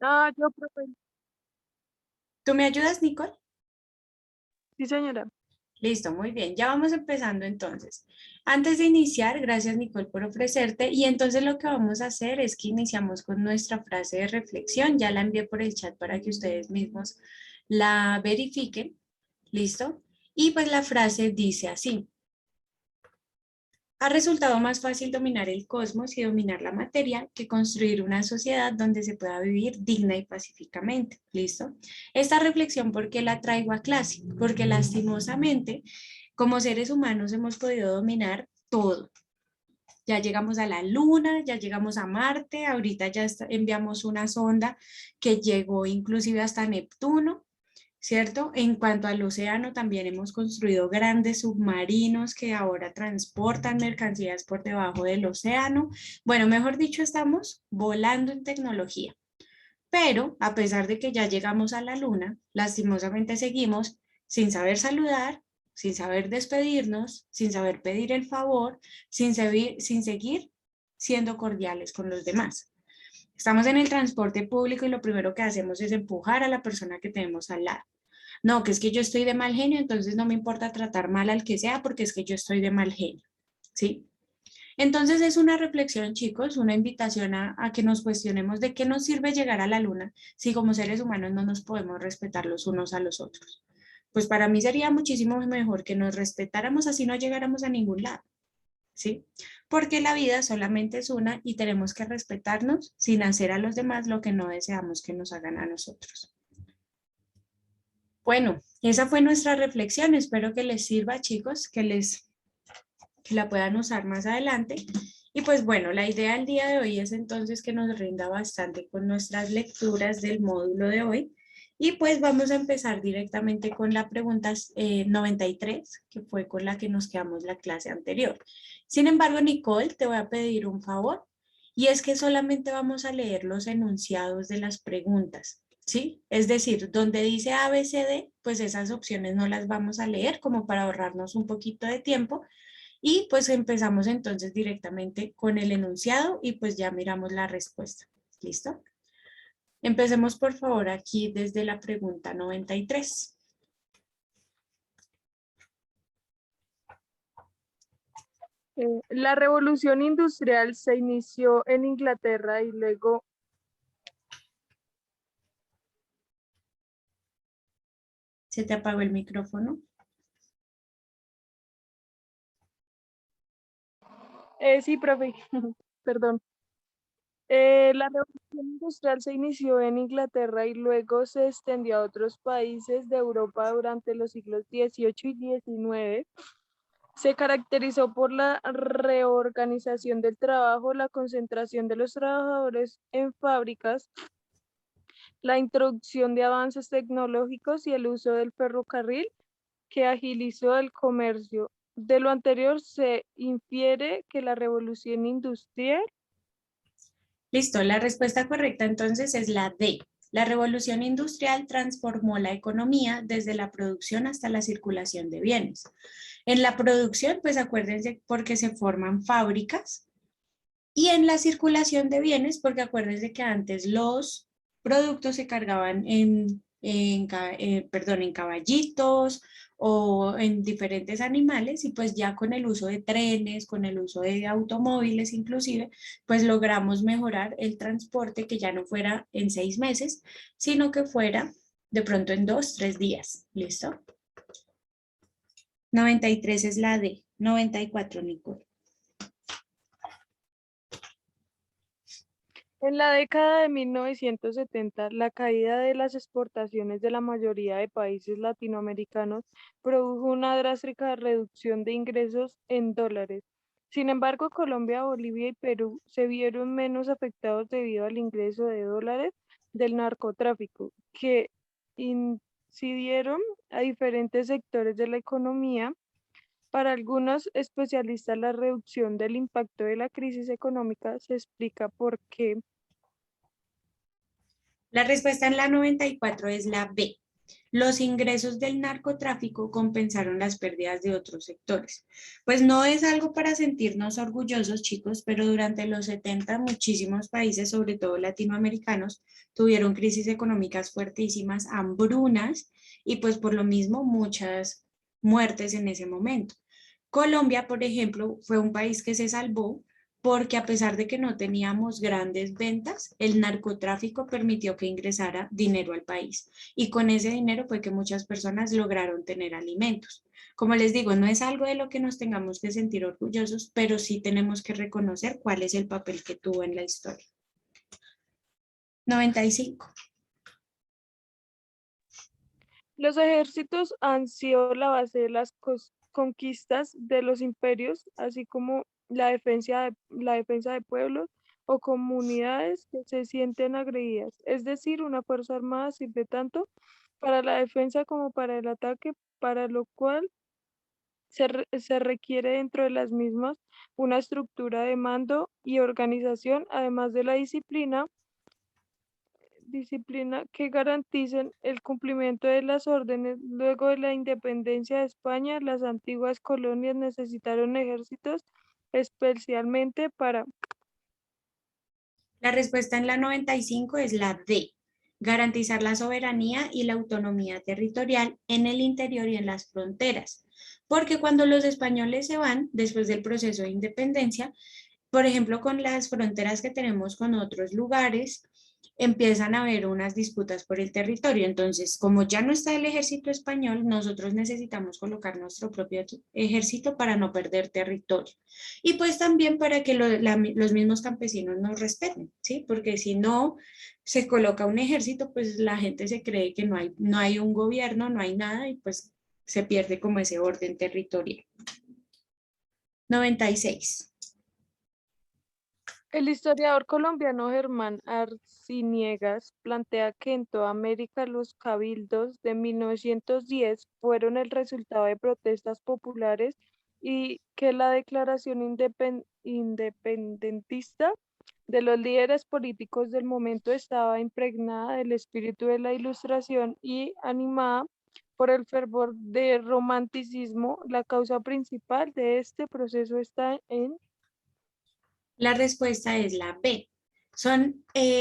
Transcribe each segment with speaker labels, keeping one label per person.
Speaker 1: Ah, yo, profe.
Speaker 2: ¿Tú me ayudas, Nicole?
Speaker 1: Sí, señora.
Speaker 2: Listo, muy bien. Ya vamos empezando entonces. Antes de iniciar, gracias Nicole por ofrecerte. Y entonces lo que vamos a hacer es que iniciamos con nuestra frase de reflexión. Ya la envié por el chat para que ustedes mismos la verifiquen. ¿Listo? Y pues la frase dice así. Ha resultado más fácil dominar el cosmos y dominar la materia que construir una sociedad donde se pueda vivir digna y pacíficamente. ¿Listo? Esta reflexión, ¿por qué la traigo a clase? Porque lastimosamente, como seres humanos hemos podido dominar todo. Ya llegamos a la Luna, ya llegamos a Marte, ahorita ya enviamos una sonda que llegó inclusive hasta Neptuno. ¿Cierto? En cuanto al océano, también hemos construido grandes submarinos que ahora transportan mercancías por debajo del océano. Bueno, mejor dicho, estamos volando en tecnología. Pero a pesar de que ya llegamos a la luna, lastimosamente seguimos sin saber saludar, sin saber despedirnos, sin saber pedir el favor, sin seguir siendo cordiales con los demás. Estamos en el transporte público y lo primero que hacemos es empujar a la persona que tenemos al lado. No, que es que yo estoy de mal genio, entonces no me importa tratar mal al que sea porque es que yo estoy de mal genio, ¿sí? Entonces es una reflexión, chicos, una invitación a que nos cuestionemos de qué nos sirve llegar a la luna si como seres humanos no nos podemos respetar los unos a los otros. Pues para mí sería muchísimo mejor que nos respetáramos así no llegáramos a ningún lado, ¿sí? Porque la vida solamente es una y tenemos que respetarnos sin hacer a los demás lo que no deseamos que nos hagan a nosotros. Bueno, esa fue nuestra reflexión. Espero que les sirva, chicos, que la puedan usar más adelante. Y pues bueno, la idea del día de hoy es entonces que nos rinda bastante con nuestras lecturas del módulo de hoy. Y pues vamos a empezar directamente con la pregunta 93, que fue con la que nos quedamos la clase anterior. Sin embargo, Nicole, te voy a pedir un favor y es que solamente vamos a leer los enunciados de las preguntas. ¿Sí? Es decir, donde dice A, B, C, D, pues esas opciones no las vamos a leer como para ahorrarnos un poquito de tiempo y pues empezamos entonces directamente con el enunciado y pues ya miramos la respuesta. ¿Listo? Empecemos por favor aquí desde la pregunta 93.
Speaker 1: La revolución industrial se inició en Inglaterra y luego,
Speaker 2: ¿Se te apagó el micrófono?
Speaker 1: sí, profe, perdón. La revolución industrial se inició en Inglaterra y luego se extendió a otros países de Europa durante los siglos XVIII y XIX. Se caracterizó por la reorganización del trabajo, la concentración de los trabajadores en fábricas, la introducción de avances tecnológicos y el uso del ferrocarril que agilizó el comercio. De lo anterior se infiere que la revolución industrial,
Speaker 2: Listo, la respuesta correcta entonces es la D. La revolución industrial transformó la economía desde la producción hasta la circulación de bienes. En la producción, pues acuérdense porque se forman fábricas y en la circulación de bienes, porque acuérdense que antes los productos se cargaban en caballitos o en diferentes animales y pues ya con el uso de trenes, con el uso de automóviles inclusive, pues logramos mejorar el transporte que ya no fuera en 6 meses, sino que fuera de pronto en 2, 3 días. ¿Listo? 93 es la D. 94, Nicole.
Speaker 1: en la década de 1970, la caída de las exportaciones de la mayoría de países latinoamericanos produjo una drástica reducción de ingresos en dólares. Sin embargo, Colombia, Bolivia y Perú se vieron menos afectados debido al ingreso de dólares del narcotráfico, que incidieron a diferentes sectores de la economía. Para algunos especialistas, la reducción del impacto de la crisis económica se explica por qué.
Speaker 2: La respuesta en la 94 es la B. Los ingresos del narcotráfico compensaron las pérdidas de otros sectores. Pues no es algo para sentirnos orgullosos, chicos, pero durante los 70 muchísimos países, sobre todo latinoamericanos, tuvieron crisis económicas fuertísimas, hambrunas y pues por lo mismo muchas muertes en ese momento. Colombia, por ejemplo, fue un país que se salvó porque a pesar de que no teníamos grandes ventas, el narcotráfico permitió que ingresara dinero al país y con ese dinero fue que muchas personas lograron tener alimentos. Como les digo, no es algo de lo que nos tengamos que sentir orgullosos, pero sí tenemos que reconocer cuál es el papel que tuvo en la historia. 95.
Speaker 1: Los ejércitos han sido la base de las conquistas de los imperios, así como la defensa de pueblos o comunidades que se sienten agredidas. Es decir, una fuerza armada sirve tanto para la defensa como para el ataque, para lo cual se requiere dentro de las mismas una estructura de mando y organización, además de la disciplina que garanticen el cumplimiento de las órdenes. Luego de la independencia de España, las antiguas colonias necesitaron ejércitos especialmente para
Speaker 2: La respuesta en la 95 es la D, garantizar la soberanía y la autonomía territorial en el interior y en las fronteras. Porque cuando los españoles se van, después del proceso de independencia, por ejemplo, con las fronteras que tenemos con otros lugares, empiezan a haber unas disputas por el territorio. Entonces, como ya no está el ejército español, nosotros necesitamos colocar nuestro propio ejército para no perder territorio. Y pues también para que los mismos campesinos nos respeten, ¿sí? Porque si no se coloca un ejército, pues la gente se cree que no hay un gobierno, no hay nada y pues se pierde como ese orden territorial. 96.
Speaker 1: el historiador colombiano Germán Arciniegas plantea que en toda América los cabildos de 1910 fueron el resultado de protestas populares y que la declaración independentista de los líderes políticos del momento estaba impregnada del espíritu de la Ilustración y animada por el fervor de romanticismo. La causa principal de este proceso está en
Speaker 2: La respuesta es la B.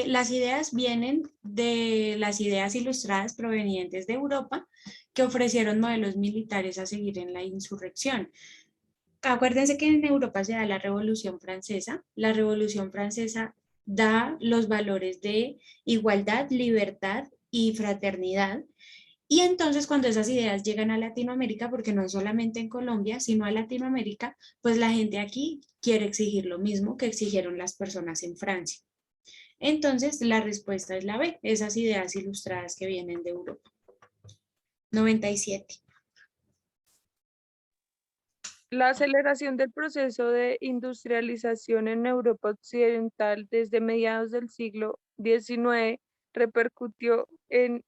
Speaker 2: Las ideas vienen de las ideas ilustradas provenientes de Europa que ofrecieron modelos militares a seguir en la insurrección. Acuérdense que en Europa se da la Revolución Francesa. La Revolución Francesa da los valores de igualdad, libertad y fraternidad. Y entonces cuando esas ideas llegan a Latinoamérica, porque no es solamente en Colombia, sino a Latinoamérica, pues la gente aquí quiere exigir lo mismo que exigieron las personas en Francia. Entonces la respuesta es la B, esas ideas ilustradas que vienen de Europa. 97.
Speaker 1: la aceleración del proceso de industrialización en Europa Occidental desde mediados del siglo XIX repercutió en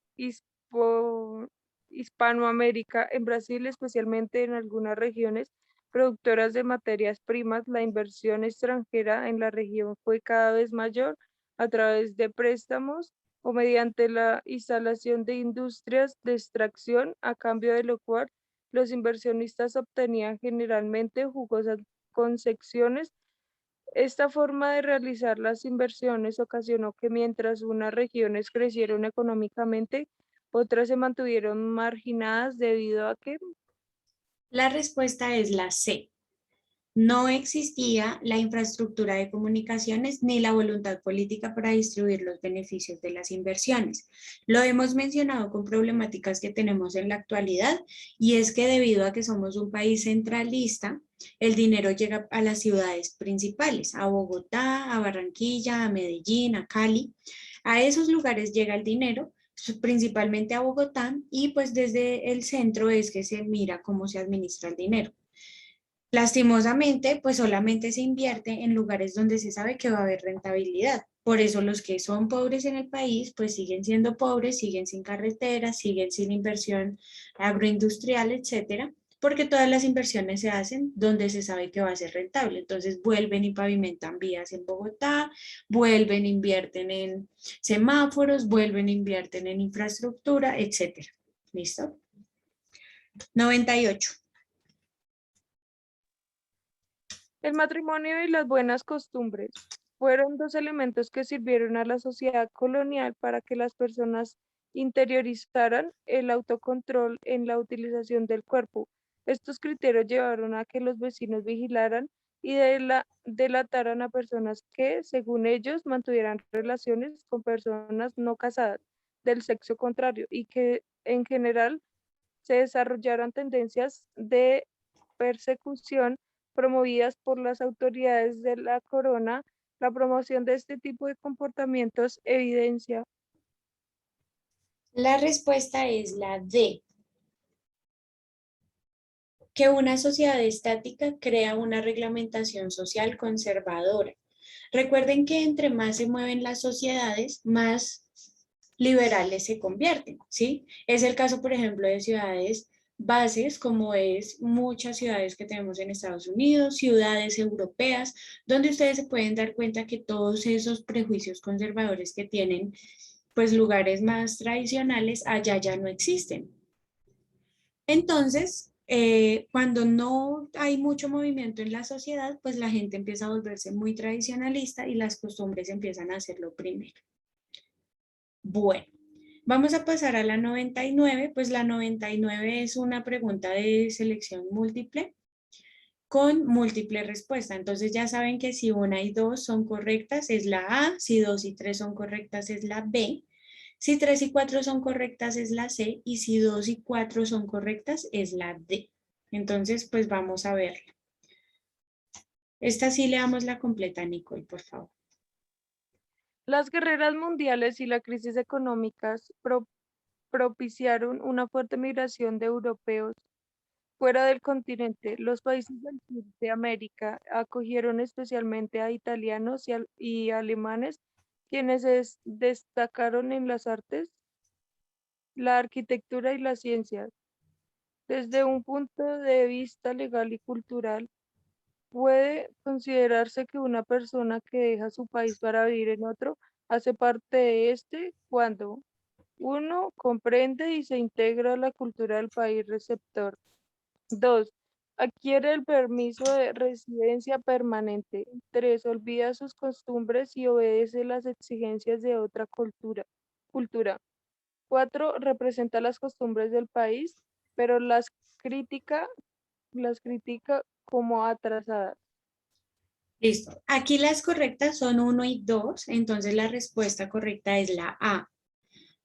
Speaker 1: Hispanoamérica, en Brasil, especialmente en algunas regiones productoras de materias primas. La inversión extranjera en la región fue cada vez mayor a través de préstamos o mediante la instalación de industrias de extracción, a cambio de lo cual los inversionistas obtenían generalmente jugosas concesiones. Esta forma de realizar las inversiones ocasionó que mientras unas regiones crecieron económicamente, otras se mantuvieron marginadas debido a que
Speaker 2: La respuesta es la C. No existía la infraestructura de comunicaciones ni la voluntad política para distribuir los beneficios de las inversiones. Lo hemos mencionado con problemáticas que tenemos en la actualidad y es que debido a que somos un país centralista, el dinero llega a las ciudades principales, a Bogotá, a Barranquilla, a Medellín, a Cali. A esos lugares llega el dinero, principalmente a Bogotá, y pues desde el centro es que se mira cómo se administra el dinero. Lastimosamente, pues solamente se invierte en lugares donde se sabe que va a haber rentabilidad. Por eso los que son pobres en el país, pues siguen siendo pobres, siguen sin carreteras, siguen sin inversión agroindustrial, etcétera, porque todas las inversiones se hacen donde se sabe que va a ser rentable. Entonces vuelven y pavimentan vías en Bogotá, vuelven, invierten en semáforos, vuelven, invierten en infraestructura, etcétera. ¿Listo? 98.
Speaker 1: El matrimonio y las buenas costumbres fueron dos elementos que sirvieron a la sociedad colonial para que las personas interiorizaran el autocontrol en la utilización del cuerpo. Estos criterios llevaron a que los vecinos vigilaran y delataran a personas que, según ellos, mantuvieran relaciones con personas no casadas del sexo contrario y que en general se desarrollaran tendencias de persecución promovidas por las autoridades de la corona. La promoción de este tipo de comportamientos evidencia
Speaker 2: La respuesta es la D, que una sociedad estática crea una reglamentación social conservadora. Recuerden que entre más se mueven las sociedades, más liberales se convierten, ¿sí? Es el caso, por ejemplo, de ciudades bases, como es muchas ciudades que tenemos en Estados Unidos, ciudades europeas, donde ustedes se pueden dar cuenta que todos esos prejuicios conservadores que tienen, pues lugares más tradicionales, allá ya no existen. Entonces, cuando no hay mucho movimiento en la sociedad, pues la gente empieza a volverse muy tradicionalista y las costumbres empiezan a hacer lo primero. Bueno, vamos a pasar a la 99, pues la 99 es una pregunta de selección múltiple con múltiple respuesta. Entonces ya saben que si una y dos son correctas es la A, si dos y tres son correctas es la B, si tres y cuatro son correctas es la C y si dos y cuatro son correctas es la D. Entonces pues vamos a verla. Esta sí le damos la completa, Nicole, por favor.
Speaker 1: las guerras mundiales y la crisis económica propiciaron una fuerte migración de europeos fuera del continente. Los países del sur de América acogieron especialmente a italianos y alemanes, quienes destacaron en las artes, la arquitectura y las ciencias. Desde un punto de vista legal y cultural, puede considerarse que una persona que deja su país para vivir en otro hace parte de este cuando uno comprende y se integra a la cultura del país receptor. 2. Adquiere el permiso de residencia permanente. 3. Olvida sus costumbres y obedece las exigencias de otra cultura. 4. Representa las costumbres del país, pero critica, las critica como atrasadas.
Speaker 2: Listo. Aquí las correctas son 1 y 2, entonces la respuesta correcta es la A.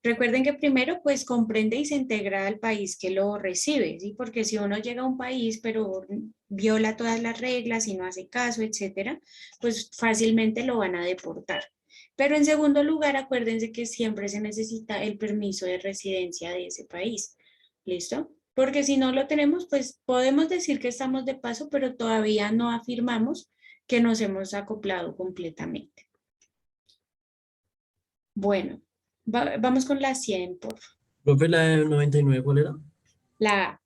Speaker 2: Recuerden que primero pues comprende y se integra al país que lo recibe, ¿sí? Porque si uno llega a un país pero viola todas las reglas y no hace caso, etcétera, pues fácilmente lo van a deportar. Pero en segundo lugar, acuérdense que siempre se necesita el permiso de residencia de ese país. ¿Listo? Porque si no lo tenemos, pues podemos decir que estamos de paso, pero todavía no afirmamos que nos hemos acoplado completamente. Bueno, vamos con la 100, por favor.
Speaker 3: Profe, la de 99, ¿cuál era?
Speaker 2: La A.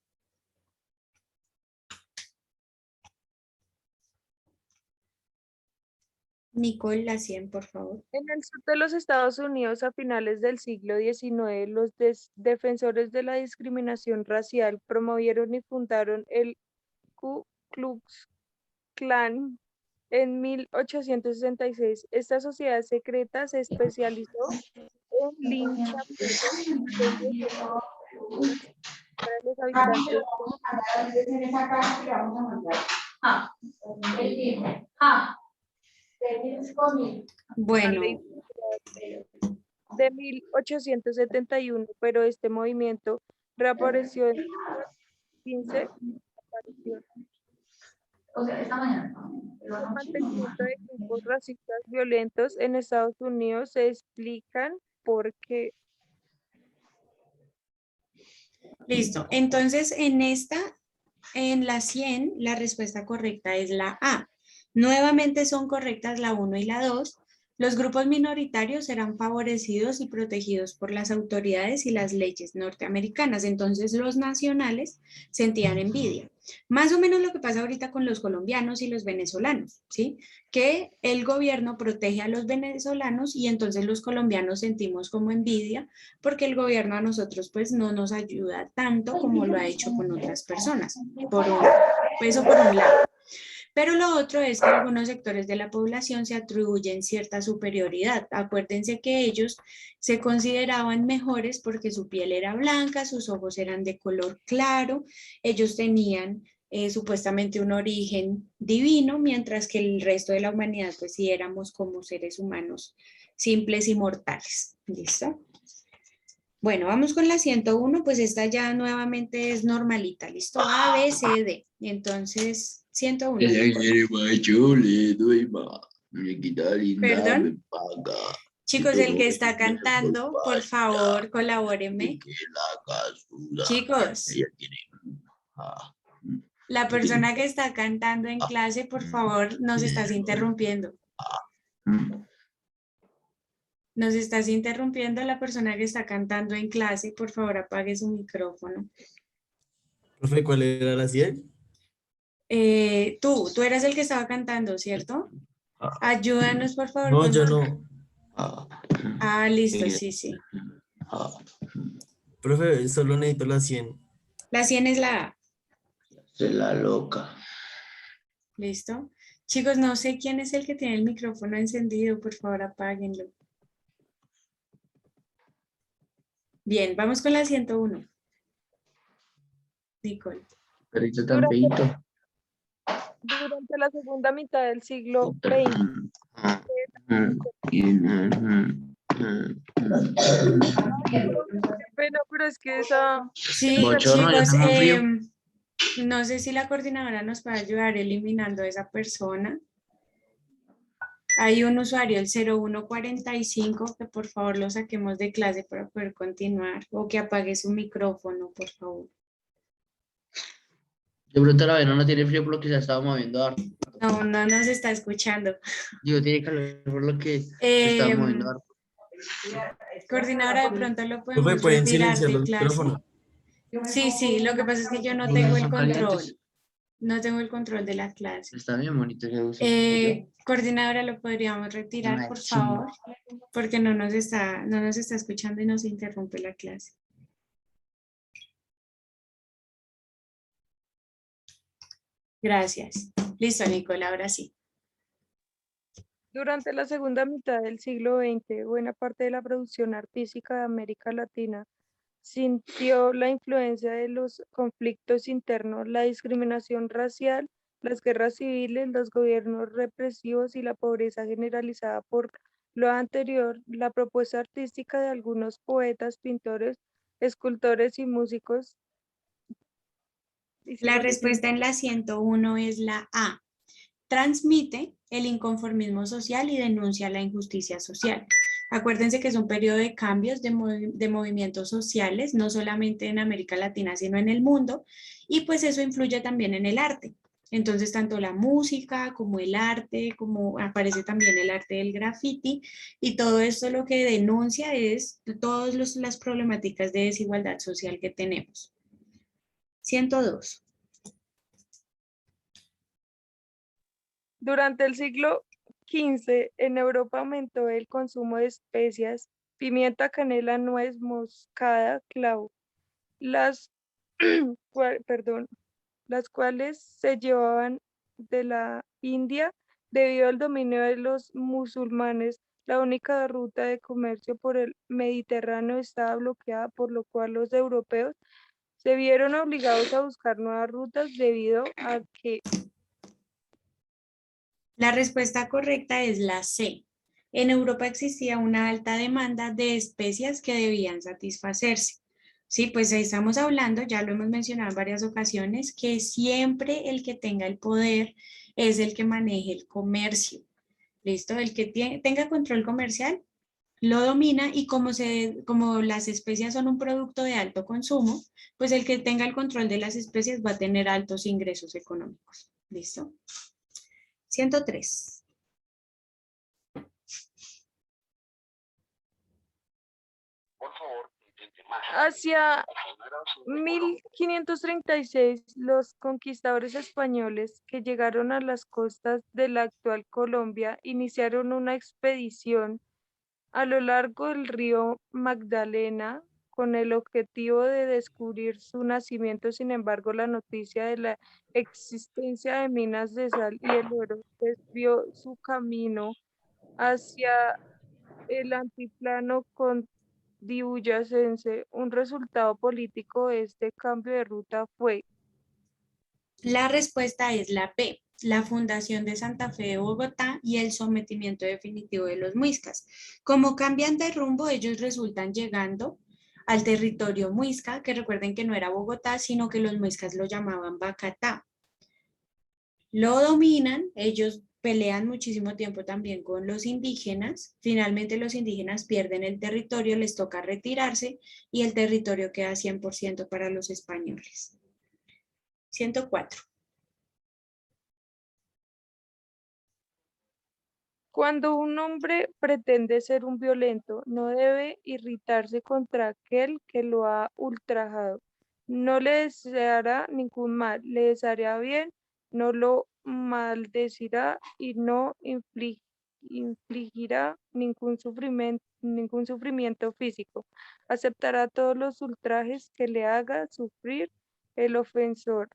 Speaker 2: Nicole, la 100, por favor.
Speaker 1: En el sur de los Estados Unidos, a finales del siglo XIX, los defensores de la discriminación racial promovieron y fundaron el Ku Klux Klan en 1866. Esta sociedad secreta se especializó en linchamientos y leyes para los habitantes.
Speaker 2: Bueno,
Speaker 1: De 1871, pero este movimiento reapareció en 2015. El mantenimiento de grupos racistas violentos en Estados Unidos se explican porque
Speaker 2: listo. Entonces, en la 100, la respuesta correcta es la A. Nuevamente son correctas la 1 y la 2, Los grupos minoritarios serán favorecidos y protegidos por las autoridades y las leyes norteamericanas. Entonces los nacionales sentían envidia. Más o menos lo que pasa ahorita con los colombianos y los venezolanos, ¿sí? Que el gobierno protege a los venezolanos y entonces los colombianos sentimos como envidia porque el gobierno a nosotros pues no nos ayuda tanto como lo ha hecho con otras personas. Eso por un lado. Pero lo otro es que algunos sectores de la población se atribuyen cierta superioridad. Acuérdense que ellos se consideraban mejores porque su piel era blanca, sus ojos eran de color claro, ellos tenían supuestamente un origen divino, mientras que el resto de la humanidad pues sí éramos como seres humanos simples y mortales. ¿Listo? Bueno, vamos con la 101, pues esta ya nuevamente es normalita, ¿listo? A, B, C, D. Y entonces, 101.
Speaker 4: Ella quiere más, yo le doy más. Muñequita linda,
Speaker 2: ¿Perdón?
Speaker 4: me paga.
Speaker 2: Chicos, el que está
Speaker 4: Todo eso
Speaker 2: cantando, por favor, colabórenme.
Speaker 4: que la casura.
Speaker 2: Chicos,
Speaker 4: Ella quiere. Ah,
Speaker 2: la persona que está cantando en clase, por favor, nos estás interrumpiendo. Nos estás interrumpiendo la persona que está cantando en clase. Por favor, apague su micrófono.
Speaker 3: Profe, ¿cuál era la 100?
Speaker 2: Tú eras el que estaba cantando, ¿cierto? Ayúdanos, por favor.
Speaker 3: No, yo no.
Speaker 2: Ah, listo, sí, sí.
Speaker 3: Profe, solo necesito la 100.
Speaker 2: La 100 es la A.
Speaker 4: se la loca.
Speaker 2: ¿Listo? Chicos, no sé quién es el que tiene el micrófono encendido. Por favor, apáguenlo. Bien, vamos con la 101. Nicole.
Speaker 4: Perrito tan feito.
Speaker 1: Durante la segunda mitad del siglo XX, qué pena, pero es que esa...
Speaker 2: Sí,
Speaker 4: Bochorno, yo
Speaker 2: chicos,
Speaker 4: tengo frío.
Speaker 2: no sé si la coordinadora nos puede ayudar eliminando a esa persona. Hay un usuario, el 0145, que por favor lo saquemos de clase para poder continuar, o que apague su micrófono, por favor.
Speaker 4: De pronto la Vena no tiene frío por lo que se ha estado moviendo harto.
Speaker 2: No, no nos está escuchando.
Speaker 4: Digo, tiene calor por lo que se está moviendo harto.
Speaker 2: Coordinadora, de pronto lo
Speaker 3: Profe,
Speaker 2: podemos
Speaker 3: ¿pueden
Speaker 2: retirar
Speaker 3: silenciar
Speaker 2: de
Speaker 3: los
Speaker 2: clase.
Speaker 3: micrófonos?
Speaker 2: Sí, sí, lo que pasa es que yo no
Speaker 4: Los
Speaker 2: tengo el
Speaker 4: son
Speaker 2: control.
Speaker 4: calientes.
Speaker 2: No tengo el control de la clase.
Speaker 4: Está bien bonito ese uso.
Speaker 2: Coordinadora, ¿lo podríamos retirar, por favor? Porque no nos está escuchando y nos interrumpe la clase. Gracias. Listo, Nicole, ahora sí.
Speaker 1: Durante la segunda mitad del siglo XX, buena parte de la producción artística de América Latina sintió la influencia de los conflictos internos, la discriminación racial, las guerras civiles, los gobiernos represivos y la pobreza generalizada. Por lo anterior, la propuesta artística de algunos poetas, pintores, escultores y músicos.
Speaker 2: La respuesta en la 101 es la A. Transmite el inconformismo social y denuncia la injusticia social. Acuérdense que es un periodo de cambios de movimientos sociales, no solamente en América Latina, sino en el mundo, y pues eso influye también en el arte. Entonces, tanto la música como el arte, como aparece también el arte del graffiti, y todo esto lo que denuncia es todas las problemáticas de desigualdad social que tenemos. 102.
Speaker 1: Durante el siglo XV, en Europa aumentó el consumo de especias, pimienta, canela, nuez moscada, clavo, las, las cuales se llevaban de la India debido al dominio de los musulmanes. La única ruta de comercio por el Mediterráneo estaba bloqueada, por lo cual los europeos se vieron obligados a buscar nuevas rutas debido a que
Speaker 2: La respuesta correcta es la C. En Europa existía una alta demanda de especias que debían satisfacerse. Sí, pues estamos hablando, ya lo hemos mencionado en varias ocasiones, que siempre el que tenga el poder es el que maneje el comercio. ¿Listo? El que tenga control comercial lo domina y como las especias son un producto de alto consumo, pues el que tenga el control de las especias va a tener altos ingresos económicos. ¿Listo? 103.
Speaker 1: Hacia 1536, los conquistadores españoles que llegaron a las costas de la actual Colombia iniciaron una expedición a lo largo del río Magdalena con el objetivo de descubrir su nacimiento. Sin embargo, la noticia de la existencia de minas de sal y el oro desvió su camino hacia el antiplano cundiboyacense. Un resultado político de este cambio de ruta fue
Speaker 2: La respuesta es la B, la fundación de Santa Fe de Bogotá y el sometimiento definitivo de los muiscas. Como cambian de rumbo, ellos resultan llegando al territorio muisca, que recuerden que no era Bogotá, sino que los muiscas lo llamaban Bacatá. Lo dominan, ellos pelean muchísimo tiempo también con los indígenas, finalmente los indígenas pierden el territorio, les toca retirarse y el territorio queda 100% para los españoles. 104.
Speaker 1: cuando un hombre pretende ser un violento, no debe irritarse contra aquel que lo ha ultrajado. No le deseará ningún mal, le deseará bien, no lo maldecirá y no infligirá ningún sufrimiento físico. Aceptará todos los ultrajes que le haga sufrir el ofensor.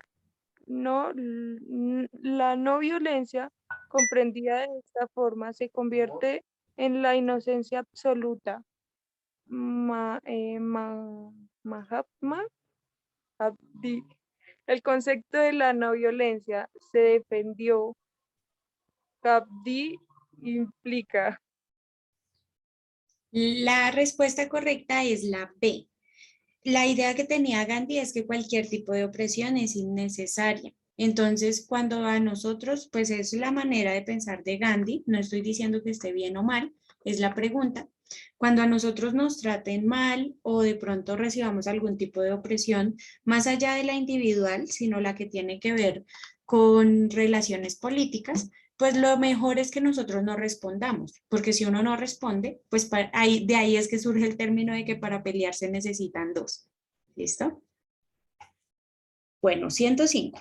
Speaker 1: La no violencia, comprendida de esta forma, se convierte en la inocencia absoluta. Mahatma Gandhi. El concepto de la no violencia se defendió. Gandhi implica.
Speaker 2: La respuesta correcta es la B. La idea que tenía Gandhi es que cualquier tipo de opresión es innecesaria. Entonces, cuando a nosotros, pues es la manera de pensar de Gandhi, no estoy diciendo que esté bien o mal, es la pregunta. Cuando a nosotros nos traten mal o de pronto recibamos algún tipo de opresión, más allá de la individual, sino la que tiene que ver con relaciones políticas, pues lo mejor es que nosotros no respondamos, porque si uno no responde, pues de ahí es que surge el término de que para pelear se necesitan dos. ¿Listo? Bueno, 105.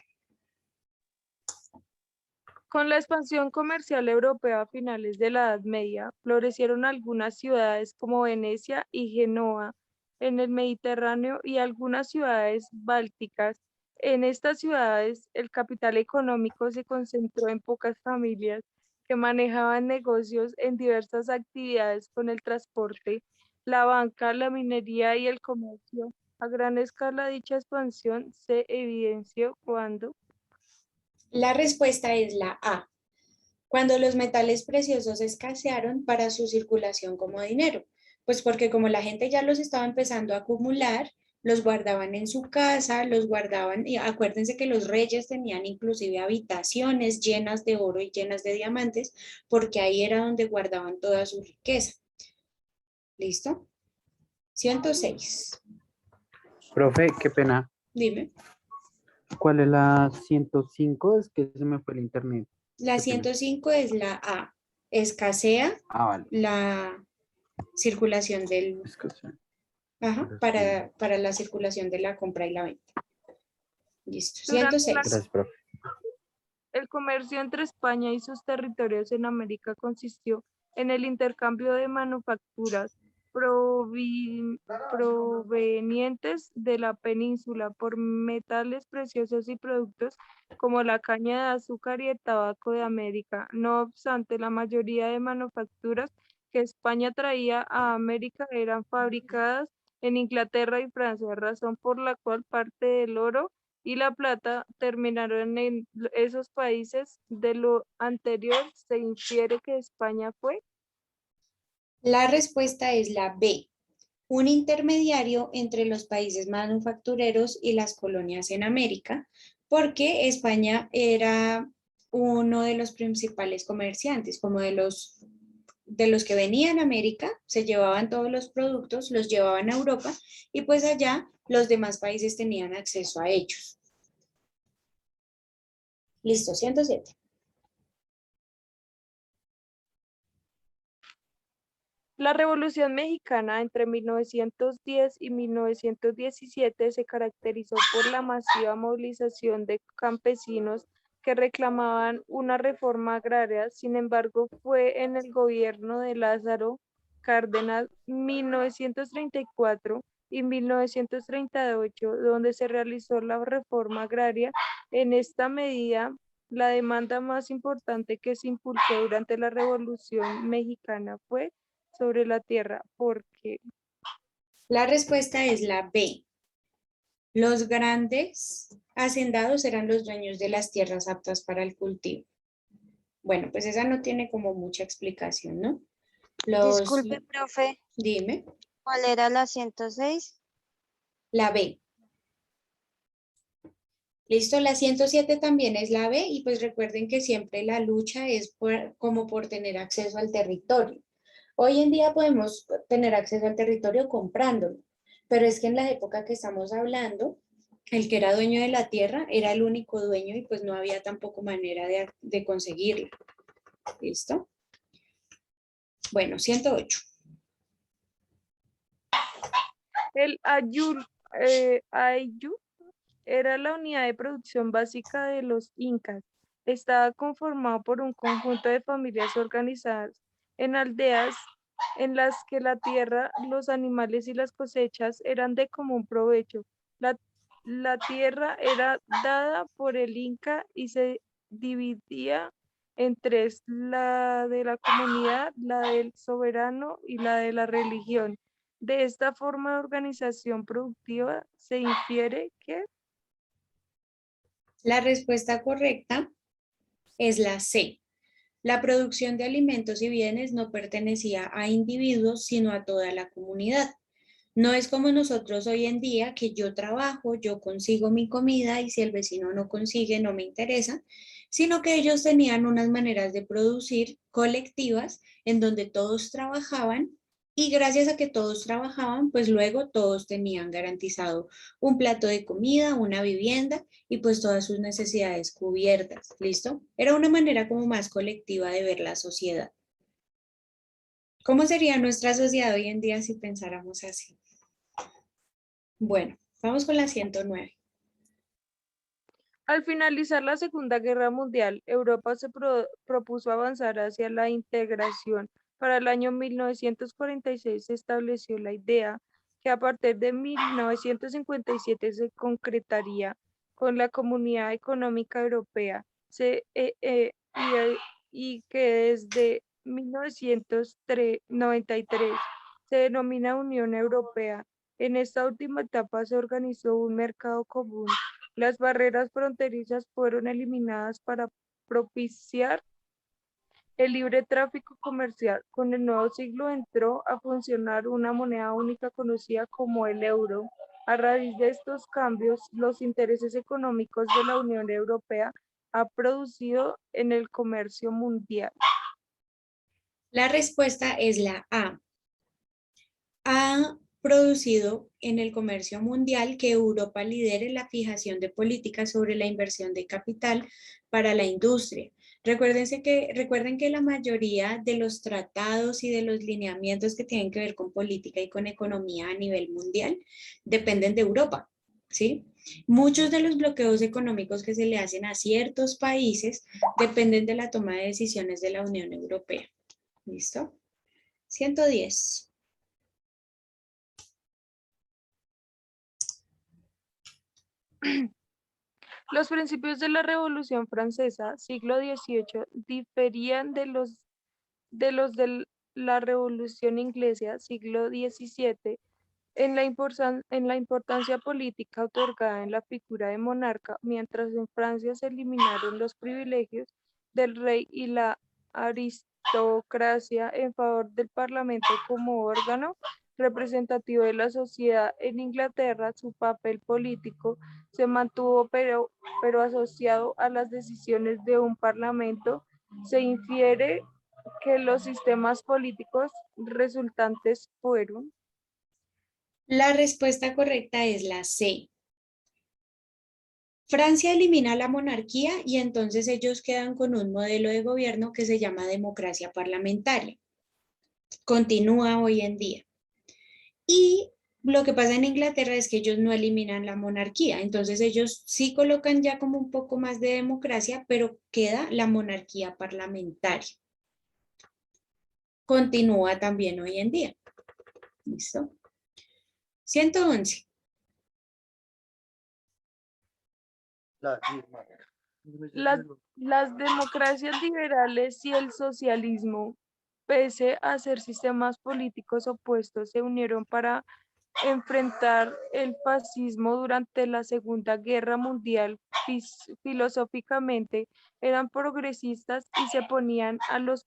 Speaker 1: Con la expansión comercial europea a finales de la Edad Media, florecieron algunas ciudades como Venecia y Génova en el Mediterráneo y algunas ciudades bálticas. En estas ciudades, el capital económico se concentró en pocas familias que manejaban negocios en diversas actividades con el transporte, la banca, la minería y el comercio. A gran escala, dicha expansión se evidenció cuando
Speaker 2: La respuesta es la A. Cuando los metales preciosos escasearon para su circulación como dinero, pues porque como la gente ya los estaba empezando a acumular, los guardaban en su casa, los guardaban, y acuérdense que los reyes tenían inclusive habitaciones llenas de oro y llenas de diamantes, porque ahí era donde guardaban toda su riqueza. ¿Listo? 106.
Speaker 5: Profe, qué pena.
Speaker 2: Dime.
Speaker 5: ¿Cuál es la 105? Es que se me fue el internet.
Speaker 2: La
Speaker 5: Qué pena.
Speaker 2: 105 es la A. Escasea
Speaker 5: Ah, vale.
Speaker 2: la circulación
Speaker 5: Es que, sí.
Speaker 2: ajá, para la circulación de la compra y la venta. Listo.
Speaker 1: durante
Speaker 2: 106.
Speaker 5: Gracias, profe.
Speaker 1: el comercio entre España y sus territorios en América consistió en el intercambio de manufacturas provenientes de la península por metales preciosos y productos como la caña de azúcar y el tabaco de América. No obstante, la mayoría de manufacturas que España traía a América eran fabricadas en Inglaterra y Francia, razón por la cual parte del oro y la plata terminaron en esos países. De lo anterior se infiere que España fue
Speaker 2: La respuesta es la B. Un intermediario entre los países manufactureros y las colonias en América, porque España era uno de los principales comerciantes, como de los que venían a América, se llevaban todos los productos, los llevaban a Europa y pues allá los demás países tenían acceso a ellos. Listo, 107.
Speaker 1: La Revolución Mexicana entre 1910 y 1917 se caracterizó por la masiva movilización de campesinos que reclamaban una reforma agraria. Sin embargo, fue en el gobierno de Lázaro Cárdenas 1934 y 1938 donde se realizó la reforma agraria. En esta medida, la demanda más importante que se impulsó durante la Revolución Mexicana fue sobre la tierra, porque
Speaker 2: La respuesta es la B. Los grandes hacendados eran los dueños de las tierras aptas para el cultivo. Bueno, pues esa no tiene como mucha explicación, ¿no?
Speaker 6: Disculpe, profe,
Speaker 2: Dime,
Speaker 6: ¿cuál era la 106?
Speaker 2: la B. Listo, la 107 también es la B y pues recuerden que siempre la lucha es como por tener acceso al territorio. Hoy en día podemos tener acceso al territorio comprándolo, pero es que en la época que estamos hablando, el que era dueño de la tierra era el único dueño y pues no había tampoco manera de conseguirla. ¿Listo? Bueno, 108.
Speaker 1: el Ayllu era la unidad de producción básica de los incas. Estaba conformado por un conjunto de familias organizadas en aldeas en las que la tierra, los animales y las cosechas eran de común provecho. La, la tierra era dada por el inca y se dividía en tres: la de la comunidad, la del soberano y la de la religión. De esta forma de organización productiva se infiere que
Speaker 2: La respuesta correcta es la C. La producción de alimentos y bienes no pertenecía a individuos, sino a toda la comunidad. No es como nosotros hoy en día, que yo trabajo, yo consigo mi comida y si el vecino no consigue, no me interesa, sino que ellos tenían unas maneras de producir colectivas en donde todos trabajaban y gracias a que todos trabajaban, pues luego todos tenían garantizado un plato de comida, una vivienda y pues todas sus necesidades cubiertas. ¿Listo? Era una manera como más colectiva de ver la sociedad. ¿Cómo sería nuestra sociedad hoy en día si pensáramos así? Bueno, vamos con la 109.
Speaker 1: al finalizar la Segunda Guerra Mundial, Europa se propuso avanzar hacia la integración. Para el año 1946 se estableció la idea que a partir de 1957 se concretaría con la Comunidad Económica Europea y que desde 1993 se denomina Unión Europea. En esta última etapa se organizó un mercado común. Las barreras fronterizas fueron eliminadas para propiciar el libre tráfico comercial. Con el nuevo siglo entró a funcionar una moneda única conocida como el euro. A raíz de estos cambios, los intereses económicos de la Unión Europea ha producido en el comercio mundial.
Speaker 2: La respuesta es la A. Ha producido en el comercio mundial que Europa lidere la fijación de políticas sobre la inversión de capital para la industria. Recuerden que la mayoría de los tratados y de los lineamientos que tienen que ver con política y con economía a nivel mundial dependen de Europa, ¿sí? Muchos de los bloqueos económicos que se le hacen a ciertos países dependen de la toma de decisiones de la Unión Europea. ¿Listo? 110.
Speaker 1: Los principios de la Revolución Francesa, siglo XVIII, diferían de la Revolución Inglesa, siglo XVII, en la importancia política otorgada en la figura de monarca, mientras en Francia se eliminaron los privilegios del rey y la aristocracia en favor del Parlamento como órgano representativo de la sociedad. En Inglaterra, su papel político se mantuvo, pero asociado a las decisiones de un Parlamento. Se infiere que los sistemas políticos resultantes fueron
Speaker 2: La respuesta correcta es la C. Francia elimina la monarquía y entonces ellos quedan con un modelo de gobierno que se llama democracia parlamentaria. Continúa hoy en día. Y lo que pasa en Inglaterra es que ellos no eliminan la monarquía, entonces ellos sí colocan ya como un poco más de democracia, pero queda la monarquía parlamentaria. Continúa también hoy en día. ¿Listo? 111.
Speaker 1: Las democracias liberales y el socialismo, pese a ser sistemas políticos opuestos, se unieron para enfrentar el fascismo durante la Segunda Guerra Mundial. Filosóficamente eran progresistas y se oponían a los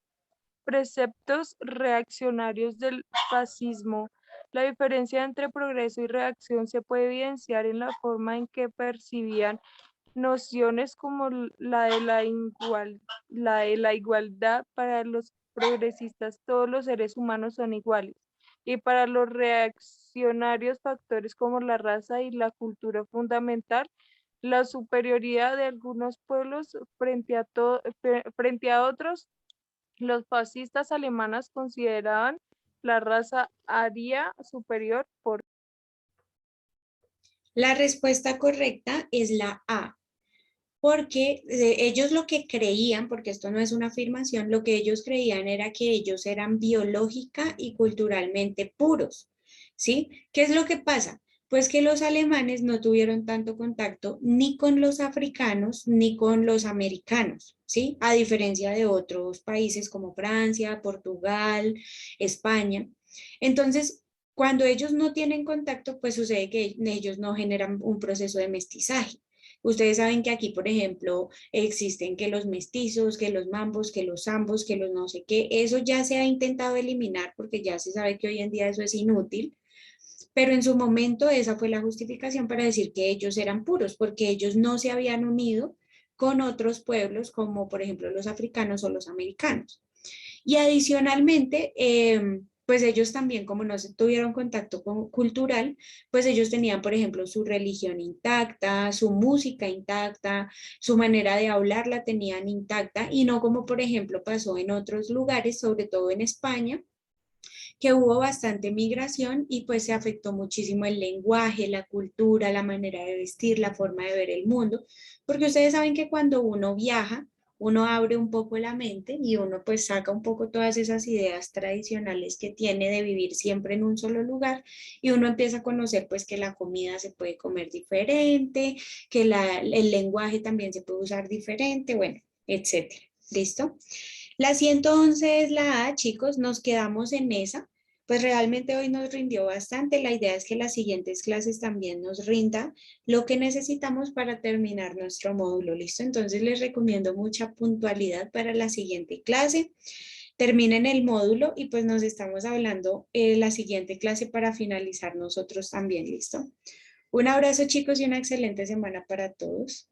Speaker 1: preceptos reaccionarios del fascismo. La diferencia entre progreso y reacción se puede evidenciar en la forma en que percibían nociones como la de la igualdad. Para los progresistas todos los seres humanos son iguales, y para los reaccionarios factores como la raza y la cultura fundamental, la superioridad de algunos pueblos frente a otros. Los fascistas alemanes consideraban la raza aria superior por...
Speaker 2: La respuesta correcta es la A, porque ellos lo que creían, porque esto no es una afirmación, lo que ellos creían era que ellos eran biológica y culturalmente puros, ¿sí? ¿Qué es lo que pasa? Pues que los alemanes no tuvieron tanto contacto ni con los africanos ni con los americanos, ¿sí? A diferencia de otros países como Francia, Portugal, España. Entonces, cuando ellos no tienen contacto, pues sucede que ellos no generan un proceso de mestizaje. Ustedes saben que aquí, por ejemplo, existen que los mestizos, que los mambos, que los zambos, que los no sé qué. Eso ya se ha intentado eliminar porque ya se sabe que hoy en día eso es inútil. Pero en su momento esa fue la justificación para decir que ellos eran puros, porque ellos no se habían unido con otros pueblos como por ejemplo los africanos o los americanos. Y adicionalmente, pues ellos también, como no se tuvieron contacto cultural, pues ellos tenían, por ejemplo, su religión intacta, su música intacta, su manera de hablar la tenían intacta, y no como, por ejemplo, pasó en otros lugares, sobre todo en España, que hubo bastante migración y pues se afectó muchísimo el lenguaje, la cultura, la manera de vestir, la forma de ver el mundo, porque ustedes saben que cuando uno viaja, uno abre un poco la mente y uno pues saca un poco todas esas ideas tradicionales que tiene de vivir siempre en un solo lugar, y uno empieza a conocer pues que la comida se puede comer diferente, que el lenguaje también se puede usar diferente, bueno, etcétera. ¿Listo? La 111 es la A, chicos, nos quedamos en esa. Pues realmente hoy nos rindió bastante. La idea es que las siguientes clases también nos rinda lo que necesitamos para terminar nuestro módulo. ¿Listo? Entonces les recomiendo mucha puntualidad para la siguiente clase. Terminen el módulo y pues nos estamos hablando la siguiente clase para finalizar nosotros también. ¿Listo? Un abrazo, chicos, y una excelente semana para todos.